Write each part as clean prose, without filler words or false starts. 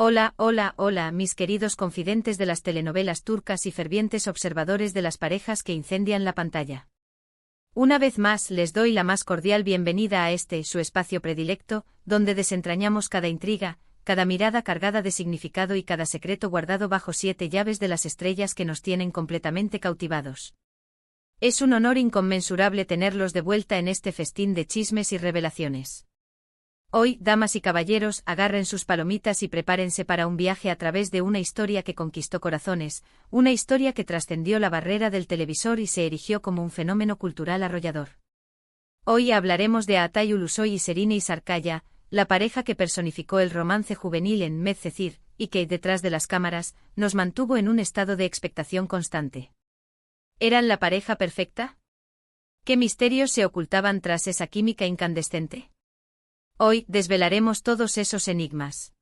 Hola, hola, hola, mis queridos confidentes de las telenovelas turcas y fervientes observadores de las parejas que incendian la pantalla. Una vez más les doy la más cordial bienvenida a este, su espacio predilecto, donde desentrañamos cada intriga, cada mirada cargada de significado y cada secreto guardado bajo 7 llaves de las estrellas que nos tienen completamente cautivados. Es un honor inconmensurable tenerlos de vuelta en este festín de chismes y revelaciones. Hoy, damas y caballeros, agarren sus palomitas y prepárense para un viaje a través de una historia que conquistó corazones, una historia que trascendió la barrera del televisor y se erigió como un fenómeno cultural arrollador. Hoy hablaremos de Atay Ulusoy y Serine Sarıkaya, la pareja que personificó el romance juvenil en Medcezir, y que, detrás de las cámaras, nos mantuvo en un estado de expectación constante. ¿Eran la pareja perfecta? ¿Qué misterios se ocultaban tras esa química incandescente? Hoy desvelaremos todos esos enigmas.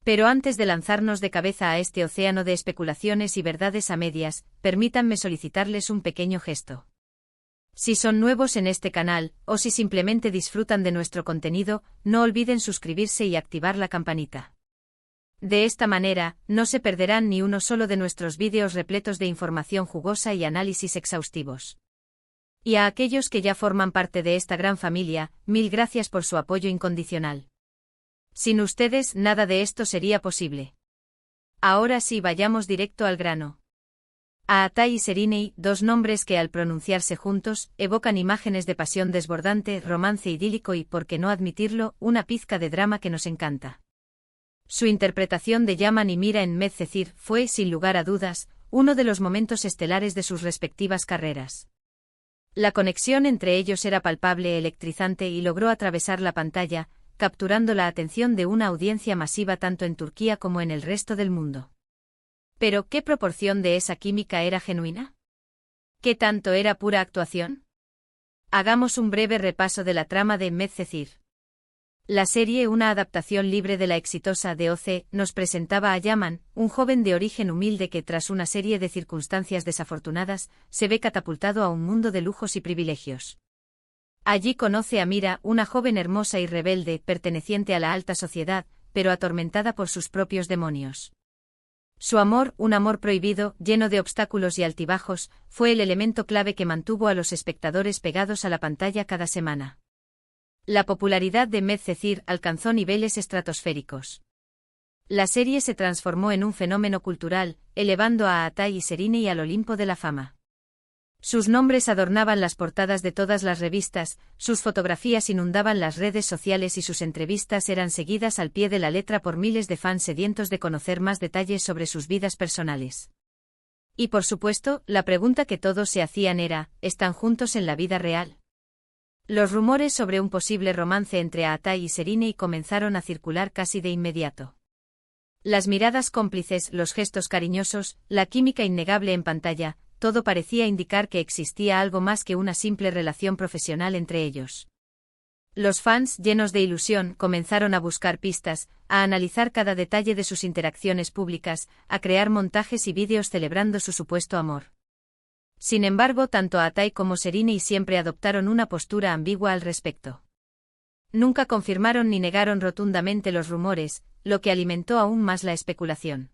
Pero antes de lanzarnos de cabeza a este océano de especulaciones y verdades a medias, permítanme solicitarles un pequeño gesto. Si son nuevos en este canal, o si simplemente disfrutan de nuestro contenido, no olviden suscribirse y activar la campanita. De esta manera, no se perderán ni uno solo de nuestros vídeos repletos de información jugosa y análisis exhaustivos. Y a aquellos que ya forman parte de esta gran familia, mil gracias por su apoyo incondicional. Sin ustedes, nada de esto sería posible. Ahora sí, vayamos directo al grano. Atay y Serine, dos nombres que al pronunciarse juntos, evocan imágenes de pasión desbordante, romance idílico y, por qué no admitirlo, una pizca de drama que nos encanta. Su interpretación de Yaman y Mira en Medcezir fue, sin lugar a dudas, uno de los momentos estelares de sus respectivas carreras. La conexión entre ellos era palpable, electrizante y logró atravesar la pantalla, capturando la atención de una audiencia masiva tanto en Turquía como en el resto del mundo. Pero, ¿qué proporción de esa química era genuina? ¿Qué tanto era pura actuación? Hagamos un breve repaso de la trama de Medcezir. La serie, una adaptación libre de la exitosa DOC, nos presentaba a Yaman, un joven de origen humilde que tras una serie de circunstancias desafortunadas, se ve catapultado a un mundo de lujos y privilegios. Allí conoce a Mira, una joven hermosa y rebelde, perteneciente a la alta sociedad, pero atormentada por sus propios demonios. Su amor, un amor prohibido, lleno de obstáculos y altibajos, fue el elemento clave que mantuvo a los espectadores pegados a la pantalla cada semana. La popularidad de Medcezir alcanzó niveles estratosféricos. La serie se transformó en un fenómeno cultural, elevando a Atay y Serine al Olimpo de la fama. Sus nombres adornaban las portadas de todas las revistas, sus fotografías inundaban las redes sociales y sus entrevistas eran seguidas al pie de la letra por miles de fans sedientos de conocer más detalles sobre sus vidas personales. Y por supuesto, la pregunta que todos se hacían era, ¿están juntos en la vida real? Los rumores sobre un posible romance entre Atay y Serine comenzaron a circular casi de inmediato. Las miradas cómplices, los gestos cariñosos, la química innegable en pantalla, todo parecía indicar que existía algo más que una simple relación profesional entre ellos. Los fans, llenos de ilusión, comenzaron a buscar pistas, a analizar cada detalle de sus interacciones públicas, a crear montajes y vídeos celebrando su supuesto amor. Sin embargo, tanto Atay como Serine siempre adoptaron una postura ambigua al respecto. Nunca confirmaron ni negaron rotundamente los rumores, lo que alimentó aún más la especulación.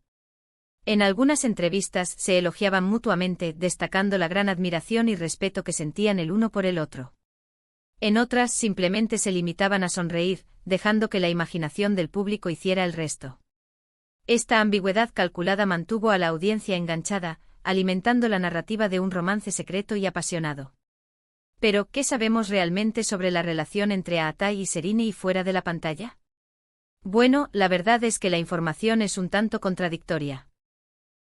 En algunas entrevistas se elogiaban mutuamente, destacando la gran admiración y respeto que sentían el uno por el otro. En otras simplemente se limitaban a sonreír, dejando que la imaginación del público hiciera el resto. Esta ambigüedad calculada mantuvo a la audiencia enganchada, alimentando la narrativa de un romance secreto y apasionado. Pero, ¿qué sabemos realmente sobre la relación entre Atay y Serine y fuera de la pantalla? Bueno, la verdad es que la información es un tanto contradictoria.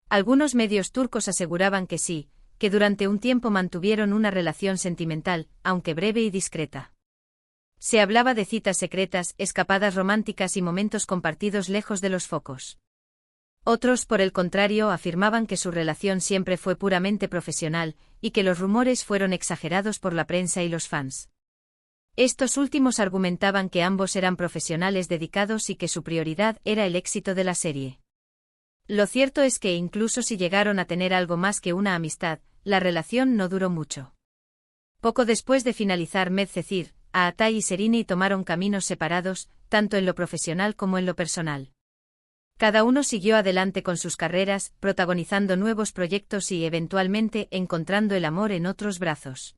Algunos medios turcos aseguraban que sí, que durante un tiempo mantuvieron una relación sentimental, aunque breve y discreta. Se hablaba de citas secretas, escapadas románticas y momentos compartidos lejos de los focos. Otros, por el contrario, afirmaban que su relación siempre fue puramente profesional, y que los rumores fueron exagerados por la prensa y los fans. Estos últimos argumentaban que ambos eran profesionales dedicados y que su prioridad era el éxito de la serie. Lo cierto es que incluso si llegaron a tener algo más que una amistad, la relación no duró mucho. Poco después de finalizar Medcezir, Atay y Serine tomaron caminos separados, tanto en lo profesional como en lo personal. Cada uno siguió adelante con sus carreras, protagonizando nuevos proyectos y, eventualmente, encontrando el amor en otros brazos.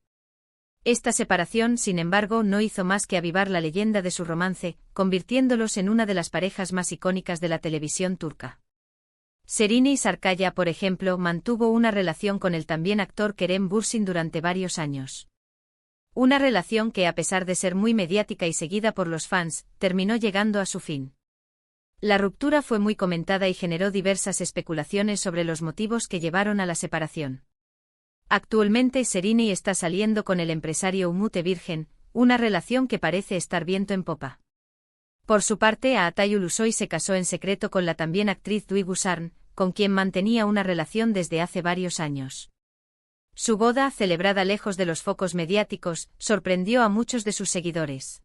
Esta separación, sin embargo, no hizo más que avivar la leyenda de su romance, convirtiéndolos en una de las parejas más icónicas de la televisión turca. Serine Sarıkaya, por ejemplo, mantuvo una relación con el también actor Kerem Bürsin durante varios años. Una relación que, a pesar de ser muy mediática y seguida por los fans, terminó llegando a su fin. La ruptura fue muy comentada y generó diversas especulaciones sobre los motivos que llevaron a la separación. Actualmente Serine está saliendo con el empresario Umut Virgen, una relación que parece estar viento en popa. Por su parte, Atay Ulusoy se casó en secreto con la también actriz Duygu Sarn, con quien mantenía una relación desde hace varios años. Su boda, celebrada lejos de los focos mediáticos, sorprendió a muchos de sus seguidores.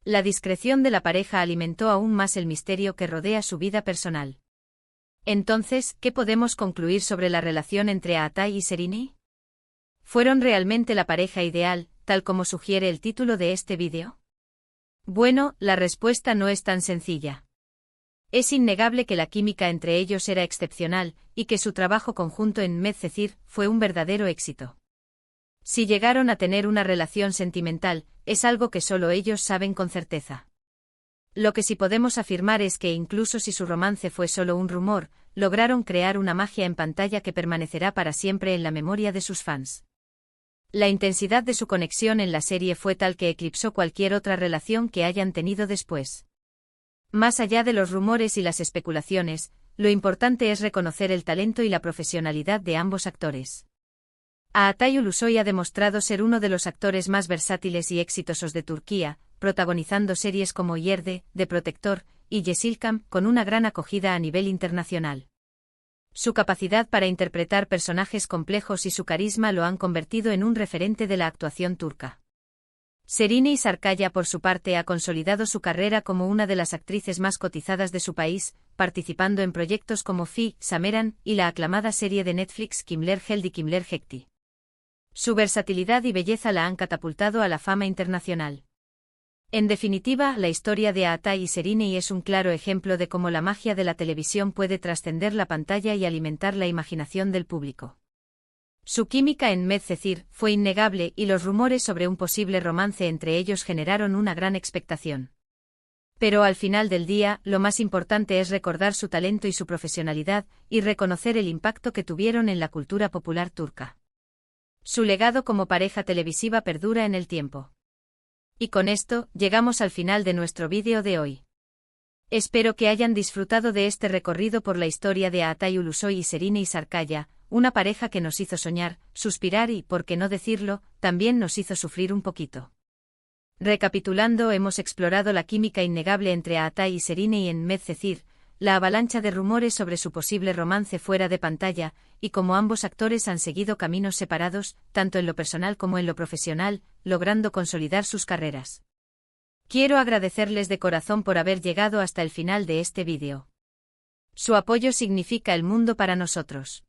La discreción de la pareja alimentó aún más el misterio que rodea su vida personal. Entonces, ¿qué podemos concluir sobre la relación entre Atay y Serine? ¿Fueron realmente la pareja ideal, tal como sugiere el título de este vídeo? Bueno, la respuesta no es tan sencilla. Es innegable que la química entre ellos era excepcional, y que su trabajo conjunto en Medcezir fue un verdadero éxito. Si llegaron a tener una relación sentimental, es algo que solo ellos saben con certeza. Lo que sí podemos afirmar es que incluso si su romance fue solo un rumor, lograron crear una magia en pantalla que permanecerá para siempre en la memoria de sus fans. La intensidad de su conexión en la serie fue tal que eclipsó cualquier otra relación que hayan tenido después. Más allá de los rumores y las especulaciones, lo importante es reconocer el talento y la profesionalidad de ambos actores. Atay Ulusoy ha demostrado ser uno de los actores más versátiles y exitosos de Turquía, protagonizando series como Yerde, The Protector, y Yeşilçam, con una gran acogida a nivel internacional. Su capacidad para interpretar personajes complejos y su carisma lo han convertido en un referente de la actuación turca. Serine Sarıkaya, por su parte, ha consolidado su carrera como una de las actrices más cotizadas de su país, participando en proyectos como Fi, Sameran, y la aclamada serie de Netflix Kimler Geldi Kimler Hekti. Su versatilidad y belleza la han catapultado a la fama internacional. En definitiva, la historia de Atay y Serine es un claro ejemplo de cómo la magia de la televisión puede trascender la pantalla y alimentar la imaginación del público. Su química en Medcezir fue innegable y los rumores sobre un posible romance entre ellos generaron una gran expectación. Pero al final del día, lo más importante es recordar su talento y su profesionalidad, y reconocer el impacto que tuvieron en la cultura popular turca. Su legado como pareja televisiva perdura en el tiempo. Y con esto, llegamos al final de nuestro vídeo de hoy. Espero que hayan disfrutado de este recorrido por la historia de Atay Ulusoy y Serine Sarıkaya, una pareja que nos hizo soñar, suspirar y, por qué no decirlo, también nos hizo sufrir un poquito. Recapitulando, hemos explorado la química innegable entre Atay y Serine en Medcezir, la avalancha de rumores sobre su posible romance fuera de pantalla, y cómo ambos actores han seguido caminos separados, tanto en lo personal como en lo profesional, logrando consolidar sus carreras. Quiero agradecerles de corazón por haber llegado hasta el final de este vídeo. Su apoyo significa el mundo para nosotros.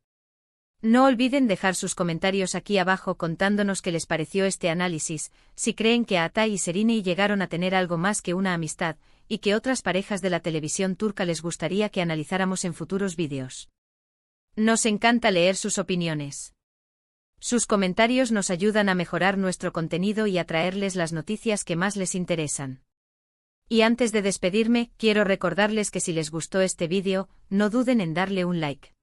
No olviden dejar sus comentarios aquí abajo contándonos qué les pareció este análisis, si creen que Atay y Serine llegaron a tener algo más que una amistad, y que otras parejas de la televisión turca les gustaría que analizáramos en futuros vídeos. Nos encanta leer sus opiniones. Sus comentarios nos ayudan a mejorar nuestro contenido y a traerles las noticias que más les interesan. Y antes de despedirme, quiero recordarles que si les gustó este vídeo, no duden en darle un like.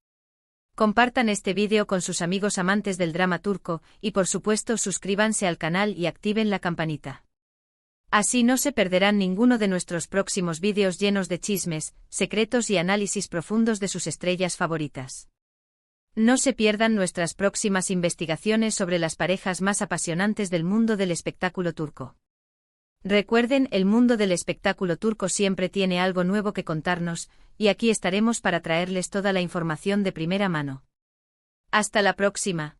Compartan este vídeo con sus amigos amantes del drama turco, y por supuesto suscríbanse al canal y activen la campanita. Así no se perderán ninguno de nuestros próximos vídeos llenos de chismes, secretos y análisis profundos de sus estrellas favoritas. No se pierdan nuestras próximas investigaciones sobre las parejas más apasionantes del mundo del espectáculo turco. Recuerden, el mundo del espectáculo turco siempre tiene algo nuevo que contarnos, y aquí estaremos para traerles toda la información de primera mano. Hasta la próxima.